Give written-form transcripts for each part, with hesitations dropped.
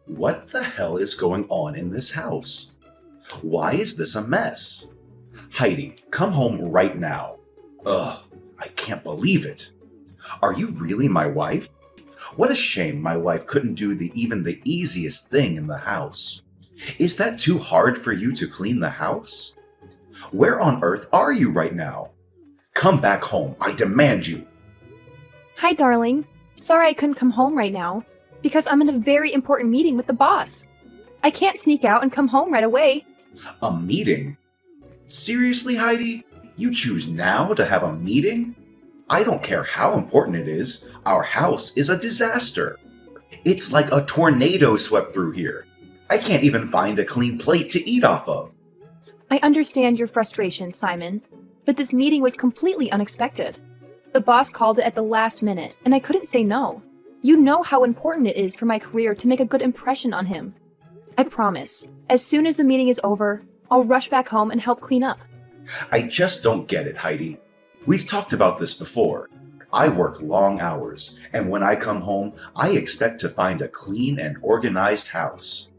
What the hell is going on in this house? Why is this a mess? Heidi, come home right now. Ugh, I can't believe it. Are you really my wife? What a shame my wife couldn't do even the easiest thing in the house. Is that too hard for you to clean the house? Where on earth are you right now? Come back home, I demand you. Hi, darling. Sorry I couldn't come home right now, because I'm in a very important meeting with the boss. I can't sneak out and come home right away. A meeting? Seriously, Heidi? You choose now to have a meeting? I don't care how important it is, our house is a disaster. It's like a tornado swept through here. I can't even find a clean plate to eat off of. I understand your frustration, Simon, but this meeting was completely unexpected. The boss called it at the last minute, and I couldn't say no. You know how important it is for my career to make a good impression on him. I promise, as soon as the meeting is over, I'll rush back home and help clean up. I just don't get it, Heidi. We've talked about this before. I work long hours, and when I come home, I expect to find a clean and organized house.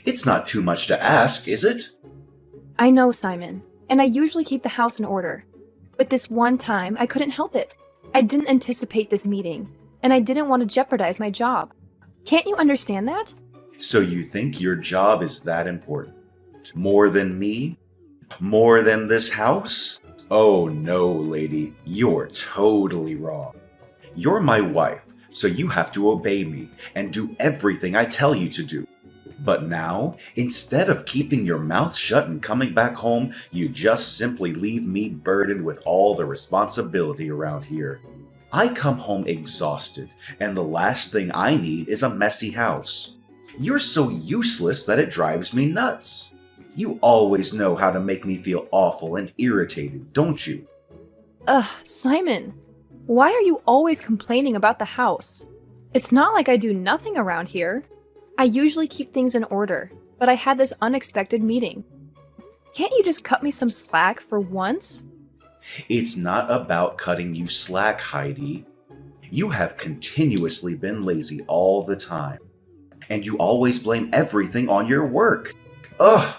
It's not too much to ask, is it? I know, Simon, and I usually keep the house in order. But this one time, I couldn't help it. I didn't anticipate this meeting, and I didn't want to jeopardize my job. Can't you understand that? So you think your job is that important? More than me? More than this house? Oh no, lady, you're totally wrong. You're my wife, so you have to obey me and do everything I tell you to do. But now, instead of keeping your mouth shut and coming back home, you just simply leave me burdened with all the responsibility around here. I come home exhausted, and the last thing I need is a messy house. You're so useless that it drives me nuts. You always know how to make me feel awful and irritated, don't you? Ugh, Simon, why are you always complaining about the house? It's not like I do nothing around here. I usually keep things in order, but I had this unexpected meeting. Can't you just cut me some slack for once? It's not about cutting you slack, Heidi. You have continuously been lazy all the time, and you always blame everything on your work. Ugh,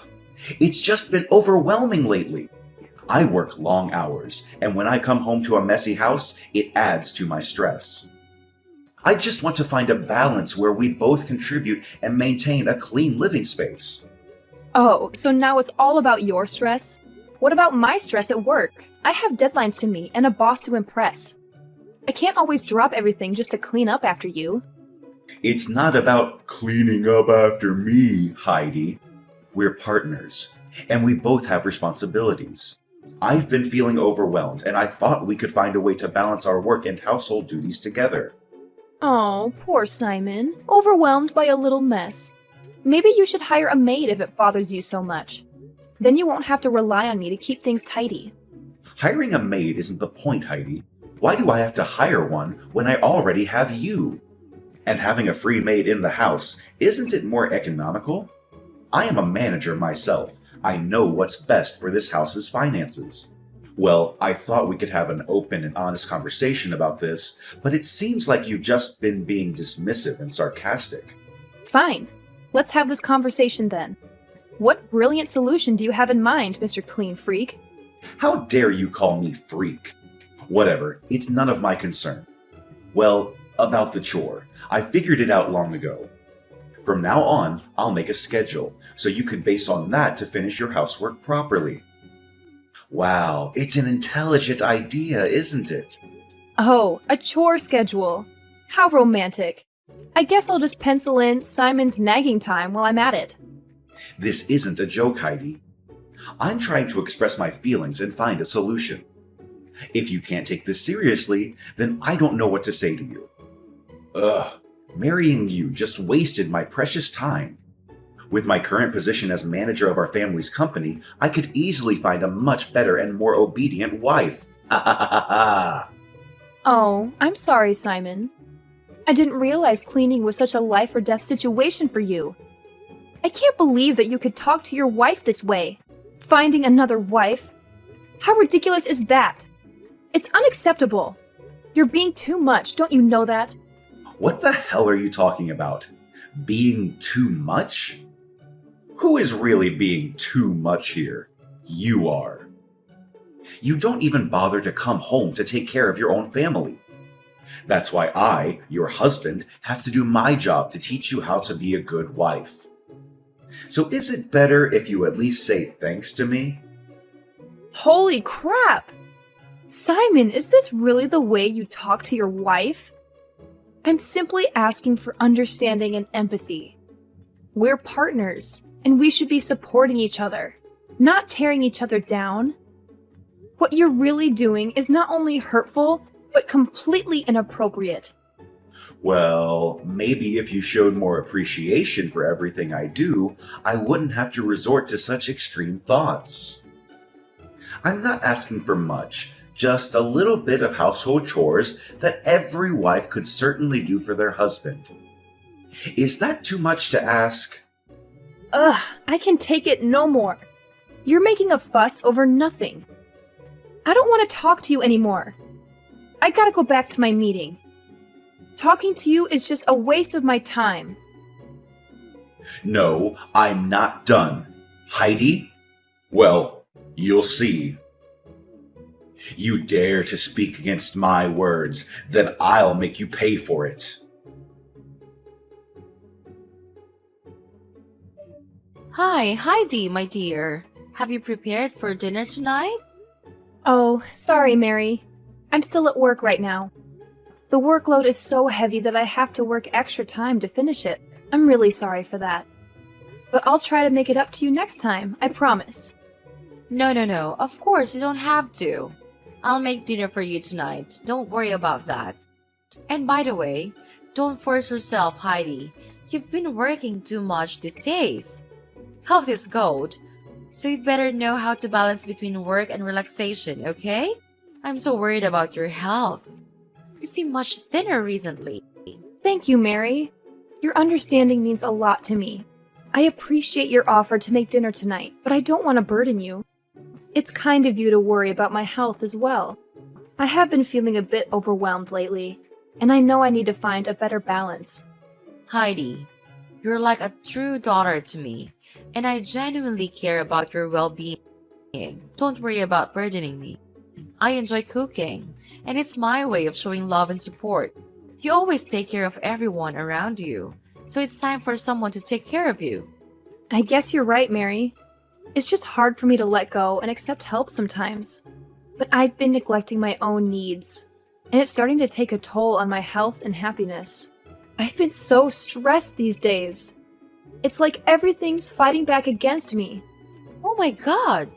it's just been overwhelming lately. I work long hours, and when I come home to a messy house, it adds to my stress. I just want to find a balance where we both contribute and maintain a clean living space. Oh, so now it's all about your stress? What about my stress at work? I have deadlines to meet and a boss to impress. I can't always drop everything just to clean up after you. It's not about cleaning up after me, Heidi. We're partners, and we both have responsibilities. I've been feeling overwhelmed, and I thought we could find a way to balance our work and household duties together. Oh, poor Simon, overwhelmed by a little mess. Maybe you should hire a maid if it bothers you so much. Then you won't have to rely on me to keep things tidy. Hiring a maid isn't the point, Heidi. Why do I have to hire one when I already have you? And having a free maid in the house, isn't it more economical? I am a manager myself. I know what's best for this house's finances. Well, I thought we could have an open and honest conversation about this, but it seems like you've just been being dismissive and sarcastic. Fine. Let's have this conversation then. What brilliant solution do you have in mind, Mr. Clean Freak? How dare you call me freak? Whatever, it's none of my concern. Well, about the chore, I figured it out long ago. From now on, I'll make a schedule, so you can base on that to finish your housework properly. Wow, it's an intelligent idea, isn't it? Oh, a chore schedule. How romantic. I guess I'll just pencil in Simon's nagging time while I'm at it. This isn't a joke, Heidi. I'm trying to express my feelings and find a solution. If you can't take this seriously, then I don't know what to say to you. Ugh, marrying you just wasted my precious time. With my current position as manager of our family's company, I could easily find a much better and more obedient wife. Ha ha ha ha ha! Oh, I'm sorry, Simon. I didn't realize cleaning was such a life or death situation for you. I can't believe that you could talk to your wife this way. Finding another wife? How ridiculous is that? It's unacceptable. You're being too much, don't you know that? What the hell are you talking about? Being too much? Who is really being too much here? You are. You don't even bother to come home to take care of your own family. That's why I, your husband, have to do my job to teach you how to be a good wife. So is it better if you at least say thanks to me? Holy crap! Simon, is this really the way you talk to your wife? I'm simply asking for understanding and empathy. We're partners, and we should be supporting each other, not tearing each other down. What you're really doing is not only hurtful, but completely inappropriate. Well, maybe if you showed more appreciation for everything I do, I wouldn't have to resort to such extreme thoughts. I'm not asking for much, just a little bit of household chores that every wife could certainly do for their husband. Is that too much to ask? Ugh, I can take it no more. You're making a fuss over nothing. I don't want to talk to you anymore. I gotta go back to my meeting. Talking to you is just a waste of my time. No, I'm not done. Heidi? Well, you'll see. You dare to speak against my words, then I'll make you pay for it. Hi, Heidi, my dear. Have you prepared for dinner tonight? Oh, sorry, Mary. I'm still at work right now. The workload is so heavy that I have to work extra time to finish it. I'm really sorry for that. But I'll try to make it up to you next time, I promise. No. Of course, you don't have to. I'll make dinner for you tonight. Don't worry about that. And by the way, don't force yourself, Heidi. You've been working too much these days. Health is gold, so you'd better know how to balance between work and relaxation, okay? I'm so worried about your health. You seem much thinner recently. Thank you, Mary. Your understanding means a lot to me. I appreciate your offer to make dinner tonight, but I don't want to burden you. It's kind of you to worry about my health as well. I have been feeling a bit overwhelmed lately, and I know I need to find a better balance. Heidi, you're like a true daughter to me, and I genuinely care about your well-being. Don't worry about burdening me. I enjoy cooking, and it's my way of showing love and support. You always take care of everyone around you, so it's time for someone to take care of you. I guess you're right, Mary. It's just hard for me to let go and accept help sometimes. But I've been neglecting my own needs, and it's starting to take a toll on my health and happiness. I've been so stressed these days. It's like everything's fighting back against me. Oh my god!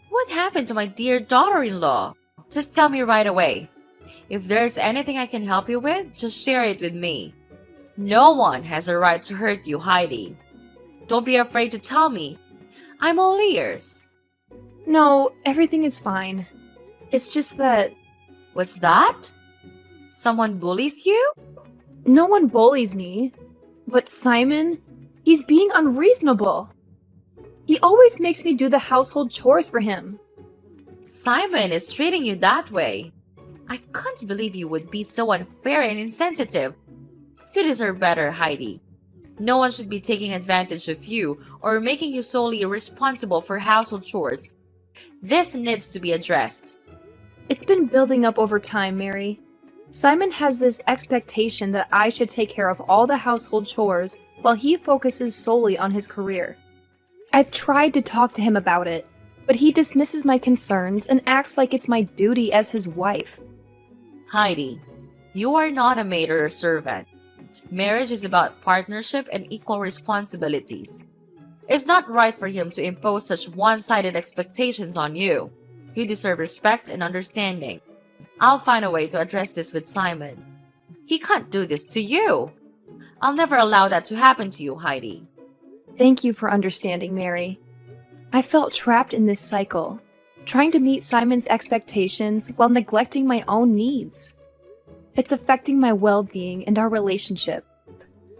What happened to my dear daughter-in-law? Just tell me right away. If there's anything I can help you with, just share it with me. No one has a right to hurt you, Heidi. Don't be afraid to tell me. I'm all ears. No, everything is fine. It's just that What's that? Someone bullies you? no one bullies me. But Simon, he's being unreasonable. He always makes me do the household chores for him. Simon is treating you that way. I can't believe you would be so unfair and insensitive. You deserve better, Heidi. No one should be taking advantage of you or making you solely responsible for household chores. This needs to be addressed. It's been building up over time, Mary. Simon has this expectation that I should take care of all the household chores while he focuses solely on his career. I've tried to talk to him about it, but he dismisses my concerns and acts like it's my duty as his wife. Heidi, you are not a maid or a servant. Marriage is about partnership and equal responsibilities. It's not right for him to impose such one-sided expectations on you. You deserve respect and understanding. I'll find a way to address this with Simon. He can't do this to you. I'll never allow that to happen to you, Heidi. Thank you for understanding, Mary. I felt trapped in this cycle, trying to meet Simon's expectations while neglecting my own needs. It's affecting my well-being and our relationship.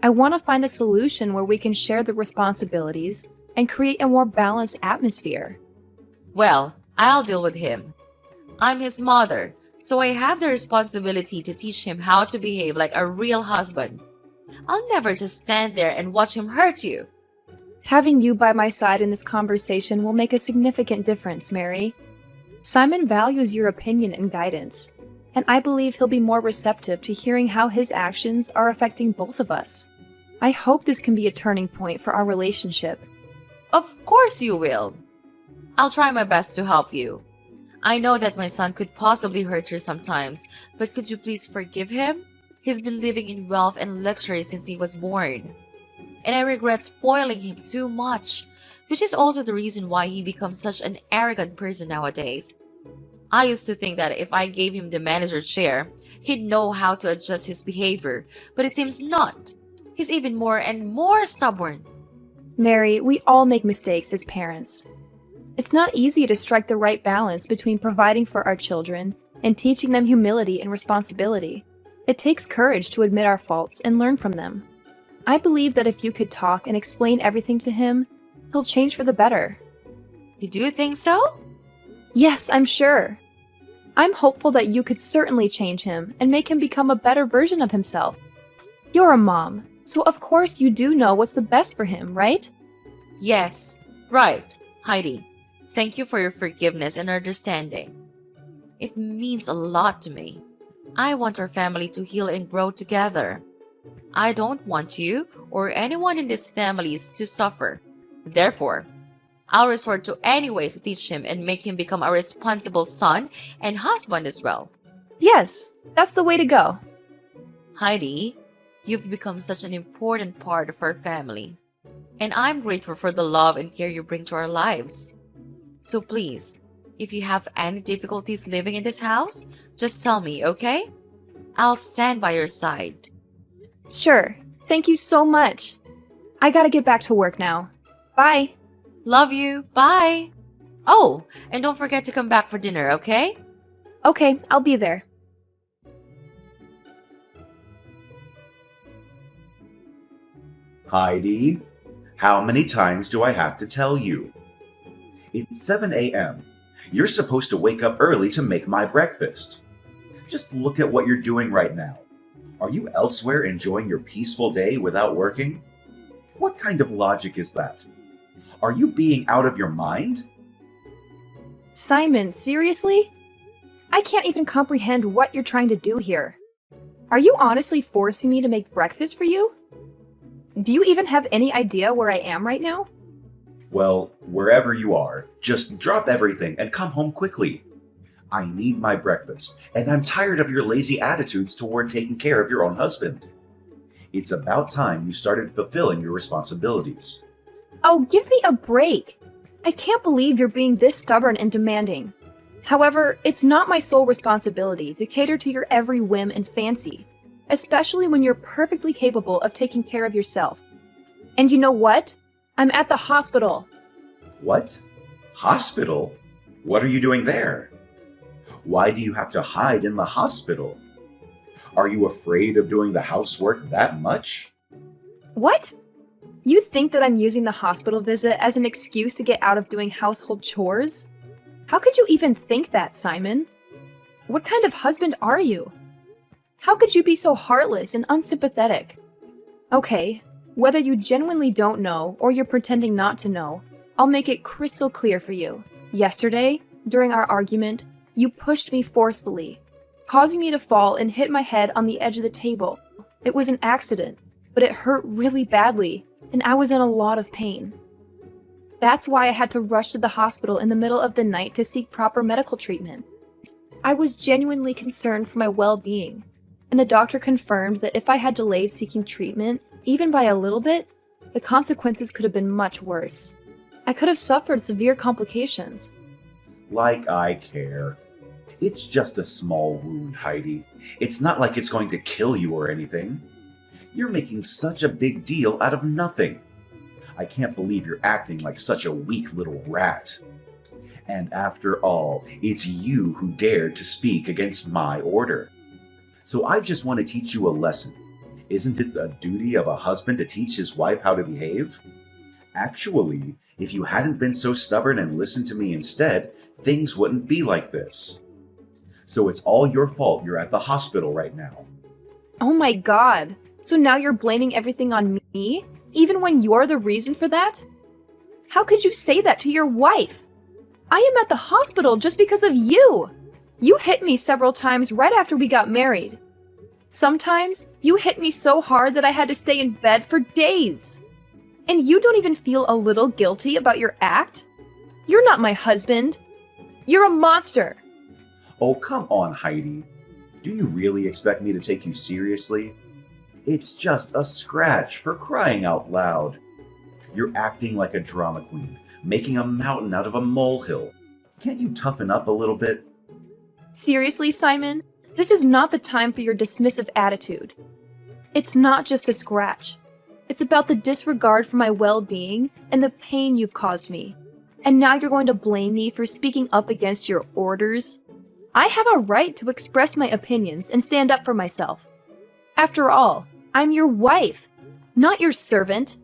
I want to find a solution where we can share the responsibilities and create a more balanced atmosphere. Well, I'll deal with him. I'm his mother, so I have the responsibility to teach him how to behave like a real husband. I'll never just stand there and watch him hurt you. Having you by my side in this conversation will make a significant difference, Mary. Simon values your opinion and guidance, and I believe he'll be more receptive to hearing how his actions are affecting both of us. I hope this can be a turning point for our relationship. Of course you will. I'll try my best to help you. I know that my son could possibly hurt you sometimes, but could you please forgive him? He's been living in wealth and luxury since he was born. And I regret spoiling him too much, which is also the reason why he becomes such an arrogant person nowadays. I used to think that if I gave him the manager chair, he'd know how to adjust his behavior, but it seems not. He's even more and more stubborn. Mary, we all make mistakes as parents. It's not easy to strike the right balance between providing for our children and teaching them humility and responsibility. It takes courage to admit our faults and learn from them. I believe that if you could talk and explain everything to him, he'll change for the better. You do think so? Yes, I'm sure. I'm hopeful that you could certainly change him and make him become a better version of himself. You're a mom, so of course you do know what's the best for him, right? Yes, right, Heidi. Thank you for your forgiveness and understanding. It means a lot to me. I want our family to heal and grow together. I don't want you or anyone in these families to suffer. Therefore, I'll resort to any way to teach him and make him become a responsible son and husband as well. Yes, that's the way to go. Heidi, you've become such an important part of our family, and I'm grateful for the love and care you bring to our lives. So please, if you have any difficulties living in this house, just tell me, okay? I'll stand by your side. Sure. Thank you so much. I gotta get back to work now. Bye. Love you. Bye. Oh, and don't forget to come back for dinner, okay? Okay, I'll be there. Heidi, how many times do I have to tell you? It's 7 a.m. You're supposed to wake up early to make my breakfast. Just look at what you're doing right now. Are you elsewhere enjoying your peaceful day without working? What kind of logic is that? Are you being out of your mind? Simon, seriously? I can't even comprehend what you're trying to do here. Are you honestly forcing me to make breakfast for you? Do you even have any idea where I am right now? Well, wherever you are, just drop everything and come home quickly. I need my breakfast, and I'm tired of your lazy attitudes toward taking care of your own husband. It's about time you started fulfilling your responsibilities. Oh, give me a break. I can't believe you're being this stubborn and demanding. However, it's not my sole responsibility to cater to your every whim and fancy, especially when you're perfectly capable of taking care of yourself. And you know what? I'm at the hospital. What? Hospital? What are you doing there? Why do you have to hide in the hospital? Are you afraid of doing the housework that much? What? You think that I'm using the hospital visit as an excuse to get out of doing household chores? How could you even think that, Simon? What kind of husband are you? How could you be so heartless and unsympathetic? Okay, whether you genuinely don't know or you're pretending not to know, I'll make it crystal clear for you. Yesterday, during our argument, you pushed me forcefully, causing me to fall and hit my head on the edge of the table. It was an accident, but it hurt really badly, and I was in a lot of pain. That's why I had to rush to the hospital in the middle of the night to seek proper medical treatment. I was genuinely concerned for my well-being, and the doctor confirmed that if I had delayed seeking treatment, even by a little bit, the consequences could have been much worse. I could have suffered severe complications. Like I care. It's just a small wound, Heidi. It's not like it's going to kill you or anything. You're making such a big deal out of nothing. I can't believe you're acting like such a weak little rat. And after all, it's you who dared to speak against my order. So I just want to teach you a lesson. Isn't it the duty of a husband to teach his wife how to behave? Actually, if you hadn't been so stubborn and listened to me instead, things wouldn't be like this. So it's all your fault you're at the hospital right now. Oh my god. So now you're blaming everything on me, even when you're the reason for that? How could you say that to your wife? I am at the hospital just because of you. You hit me several times right after we got married. Sometimes you hit me so hard that I had to stay in bed for days. And you don't even feel a little guilty about your act? You're not my husband. You're a monster. Oh, come on, Heidi. Do you really expect me to take you seriously? It's just a scratch, for crying out loud. You're acting like a drama queen, making a mountain out of a molehill. Can't you toughen up a little bit? Seriously, Simon? This is not the time for your dismissive attitude. It's not just a scratch. It's about the disregard for my well-being and the pain you've caused me. And now you're going to blame me for speaking up against your orders? I have a right to express my opinions and stand up for myself. After all, I'm your wife, not your servant.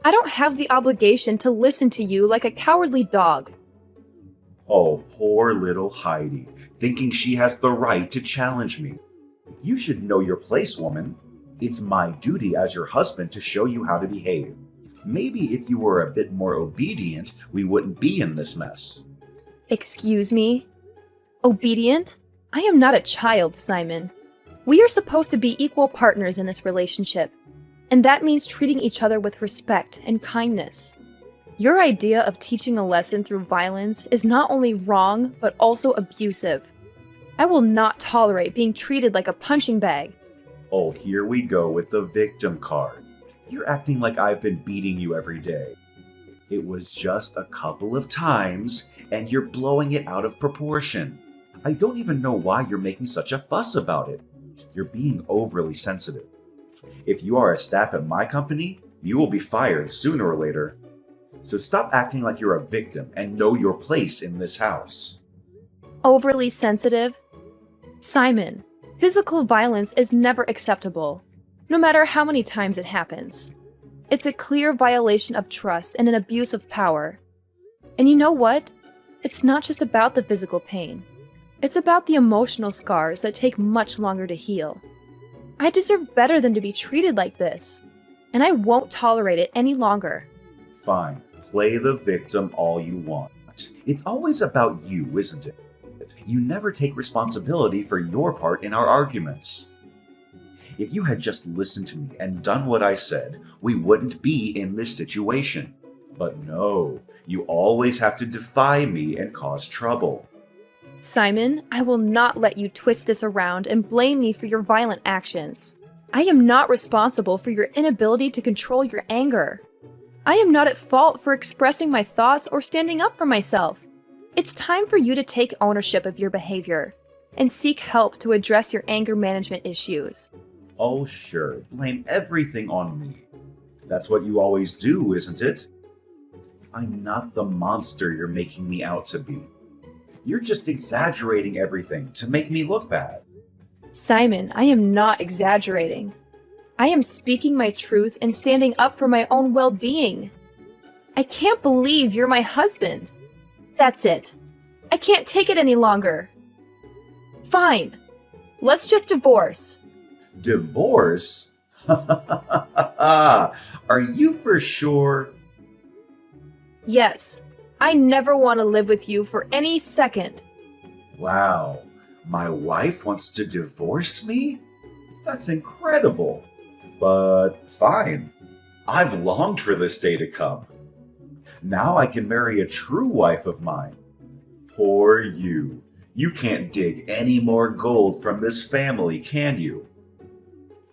I don't have the obligation to listen to you like a cowardly dog. Oh, poor little Heidi, thinking she has the right to challenge me. You should know your place, woman. It's my duty as your husband to show you how to behave. Maybe if you were a bit more obedient, we wouldn't be in this mess. Excuse me? Obedient? I am not a child, Simon. We are supposed to be equal partners in this relationship, and that means treating each other with respect and kindness. Your idea of teaching a lesson through violence is not only wrong, but also abusive. I will not tolerate being treated like a punching bag. Oh, here we go with the victim card. You're acting like I've been beating you every day. It was just a couple of times, and you're blowing it out of proportion. I don't even know why you're making such a fuss about it. You're being overly sensitive. If you are a staff at my company, you will be fired sooner or later. So stop acting like you're a victim and know your place in this house. Overly sensitive? Simon, physical violence is never acceptable, no matter how many times it happens. It's a clear violation of trust and an abuse of power. And you know what? It's not just about the physical pain. It's about the emotional scars that take much longer to heal. I deserve better than to be treated like this, and I won't tolerate it any longer. Fine, play the victim all you want. It's always about you, isn't it? You never take responsibility for your part in our arguments. If you had just listened to me and done what I said, we wouldn't be in this situation. But no, you always have to defy me and cause trouble. Simon, I will not let you twist this around and blame me for your violent actions. I am not responsible for your inability to control your anger. I am not at fault for expressing my thoughts or standing up for myself. It's time for you to take ownership of your behavior and seek help to address your anger management issues. Oh, sure, blame everything on me. That's what you always do, isn't it? I'm not the monster you're making me out to be. You're just exaggerating everything to make me look bad. Simon, I am not exaggerating. I am speaking my truth and standing up for my own well-being. I can't believe you're my husband. That's it. I can't take it any longer. Fine. Let's just divorce. Divorce? Are you for sure? Yes. I never want to live with you for any second. Wow, my wife wants to divorce me? That's incredible. But fine. I've longed for this day to come. Now I can marry a true wife of mine. Poor you. You can't dig any more gold from this family, can you?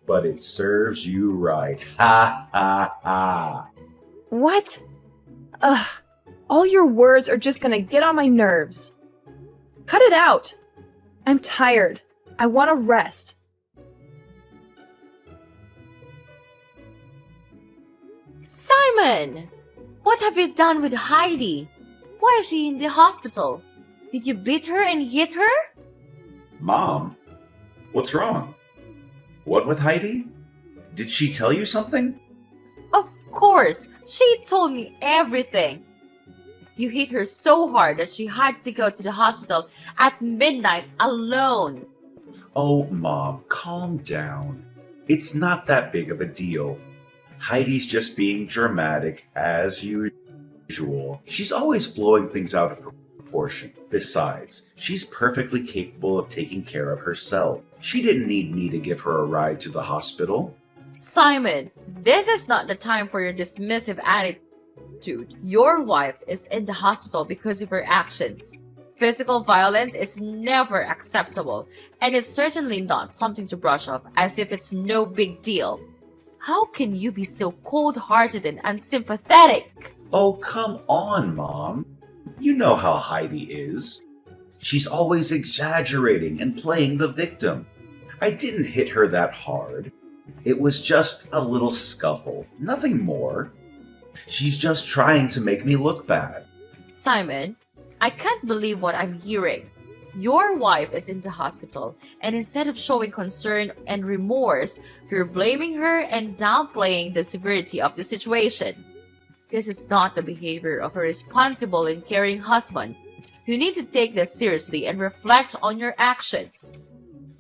But it serves you right. Ha ha ha. What? Ugh. All your words are just gonna get on my nerves. Cut it out. I'm tired. I want to rest. Simon! What have you done with Heidi? Why is she in the hospital? Did you beat her and hit her? Mom, what's wrong? What with Heidi? Did she tell you something? Of course, she told me everything. You hit her so hard that she had to go to the hospital at midnight alone. Oh, Mom, calm down. It's not that big of a deal. Heidi's just being dramatic as usual. She's always blowing things out of proportion. Besides, she's perfectly capable of taking care of herself. She didn't need me to give her a ride to the hospital. Simon, this is not the time for your dismissive attitude. Your wife is in the hospital because of her actions. Physical violence is never acceptable, and it's certainly not something to brush off as if it's no big deal. How can you be so cold-hearted and unsympathetic? Oh, come on, Mom. You know how Heidi is. She's always exaggerating and playing the victim. I didn't hit her that hard. It was just a little scuffle, nothing more. She's just trying to make me look bad. Simon, I can't believe what I'm hearing. Your wife is in the hospital, and instead of showing concern and remorse, you're blaming her and downplaying the severity of the situation. This is not the behavior of a responsible and caring husband. You need to take this seriously and reflect on your actions.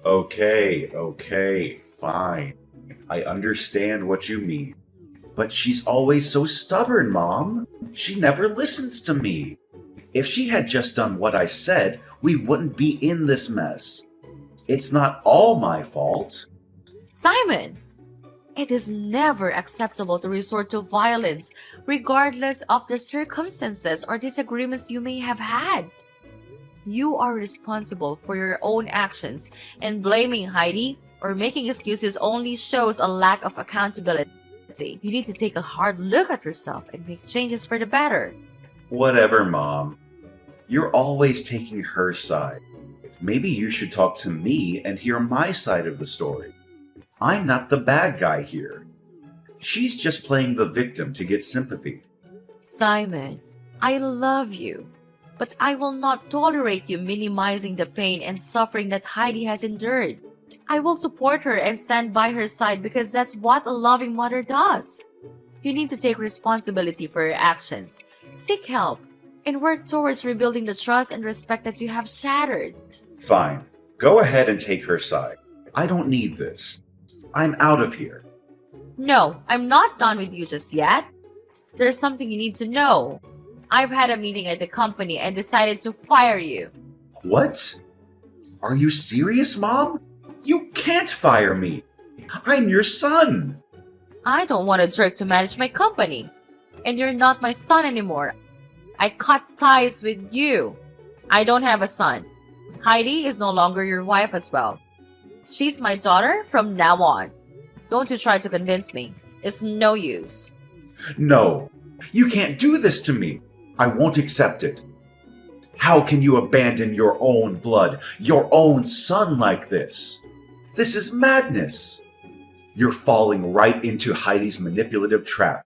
Okay, fine. I understand what you mean. But she's always so stubborn, Mom. She never listens to me. If she had just done what I said, we wouldn't be in this mess. It's not all my fault. Simon, it is never acceptable to resort to violence, regardless of the circumstances or disagreements you may have had. You are responsible for your own actions, and blaming Heidi or making excuses only shows a lack of accountability. You need to take a hard look at yourself and make changes for the better. Whatever, Mom. You're always taking her side. Maybe you should talk to me and hear my side of the story. I'm not the bad guy here. She's just playing the victim to get sympathy. Simon, I love you, but I will not tolerate you minimizing the pain and suffering that Heidi has endured. I will support her and stand by her side because that's what a loving mother does. You need to take responsibility for your actions, seek help, and work towards rebuilding the trust and respect that you have shattered. Fine. Go ahead and take her side. I don't need this. I'm out of here. No, I'm not done with you just yet. There's something you need to know. I've had a meeting at the company and decided to fire you. What? Are you serious, Mom? You can't fire me. I'm your son. I don't want a jerk to manage my company. And you're not my son anymore. I cut ties with you. I don't have a son. Heidi is no longer your wife as well. She's my daughter from now on. Don't you try to convince me. It's no use. No, you can't do this to me. I won't accept it. How can you abandon your own blood, your own son like this? This is madness. You're falling right into Heidi's manipulative trap.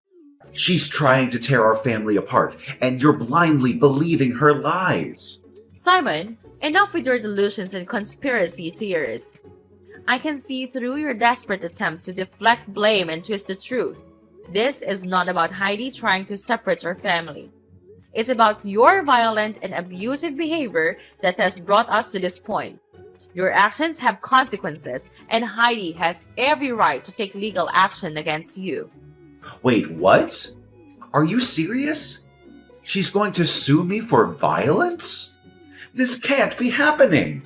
She's trying to tear our family apart, and you're blindly believing her lies. Simon, enough with your delusions and conspiracy theories. I can see through your desperate attempts to deflect blame and twist the truth. This is not about Heidi trying to separate our family. It's about your violent and abusive behavior that has brought us to this point. Your actions have consequences, and Heidi has every right to take legal action against you. Wait, what? Are you serious? She's going to sue me for violence? This can't be happening.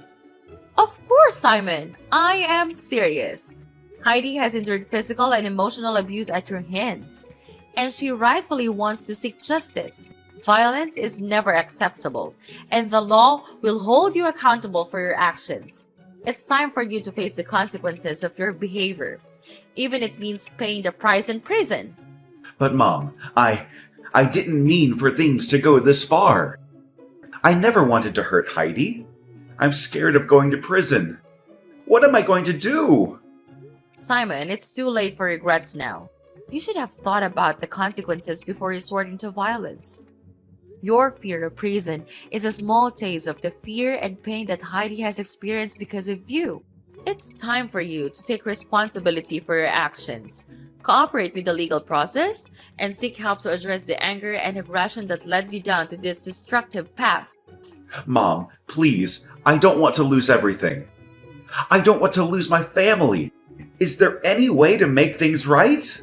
Of course, Simon. I am serious. Heidi has endured physical and emotional abuse at your hands, and she rightfully wants to seek justice. Violence is never acceptable, and the law will hold you accountable for your actions. It's time for you to face the consequences of your behavior, even if it means paying the price in prison. But Mom, I didn't mean for things to go this far. I never wanted to hurt Heidi. I'm scared of going to prison. What am I going to do? Simon, it's too late for regrets now. You should have thought about the consequences before resorting to violence. Your fear of prison is a small taste of the fear and pain that Heidi has experienced because of you. It's time for you to take responsibility for your actions, cooperate with the legal process, and seek help to address the anger and aggression that led you down to this destructive path. Mom, please, I don't want to lose everything. I don't want to lose my family. Is there any way to make things right?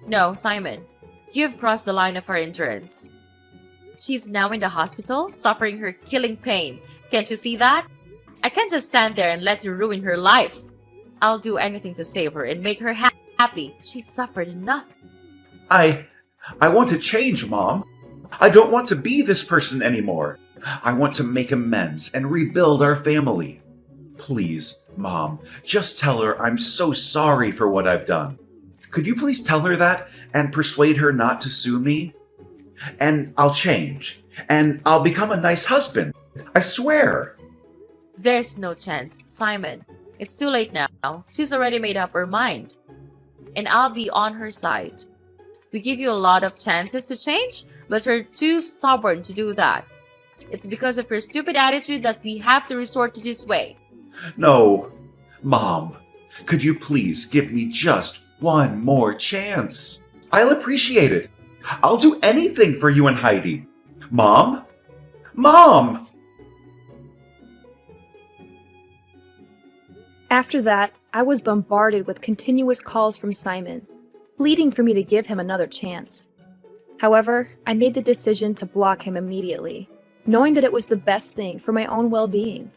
No, Simon. You've crossed the line of our endurance. She's now in the hospital, suffering her killing pain. Can't you see that? I can't just stand there and let you ruin her life. I'll do anything to save her and make her happy. She's suffered enough. I want to change, Mom. I don't want to be this person anymore. I want to make amends and rebuild our family. Please, Mom, just tell her I'm so sorry for what I've done. Could you please tell her that and persuade her not to sue me? And I'll change. And I'll become a nice husband. I swear. There's no chance, Simon. It's too late now. She's already made up her mind. And I'll be on her side. We give you a lot of chances to change, but you're too stubborn to do that. It's because of your stupid attitude that we have to resort to this way. No. Mom, could you please give me just one more chance? I'll appreciate it. I'll do anything for you and Heidi. Mom? Mom! After that, I was bombarded with continuous calls from Simon, pleading for me to give him another chance. However, I made the decision to block him immediately, knowing that it was the best thing for my own well-being.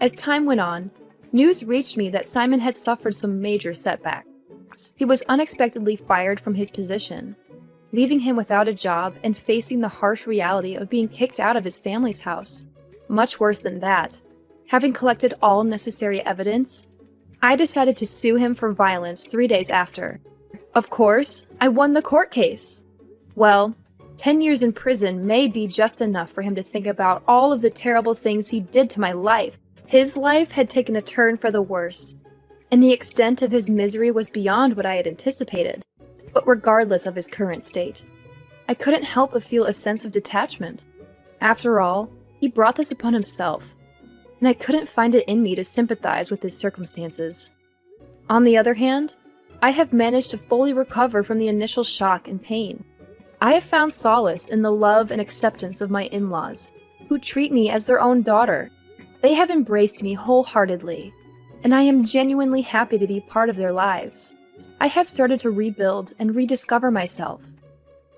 As time went on, news reached me that Simon had suffered some major setbacks. He was unexpectedly fired from his position, leaving him without a job and facing the harsh reality of being kicked out of his family's house. Much worse than that, having collected all necessary evidence, I decided to sue him for violence 3 days after. Of course, I won the court case. Well, 10 years in prison may be just enough for him to think about all of the terrible things he did to my life. His life had taken a turn for the worse, and the extent of his misery was beyond what I had anticipated. But regardless of his current state, I couldn't help but feel a sense of detachment. After all, he brought this upon himself, and I couldn't find it in me to sympathize with his circumstances. On the other hand, I have managed to fully recover from the initial shock and pain. I have found solace in the love and acceptance of my in-laws, who treat me as their own daughter. They have embraced me wholeheartedly, and I am genuinely happy to be part of their lives. I have started to rebuild and rediscover myself,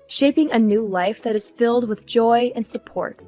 shaping a new life that is filled with joy and support.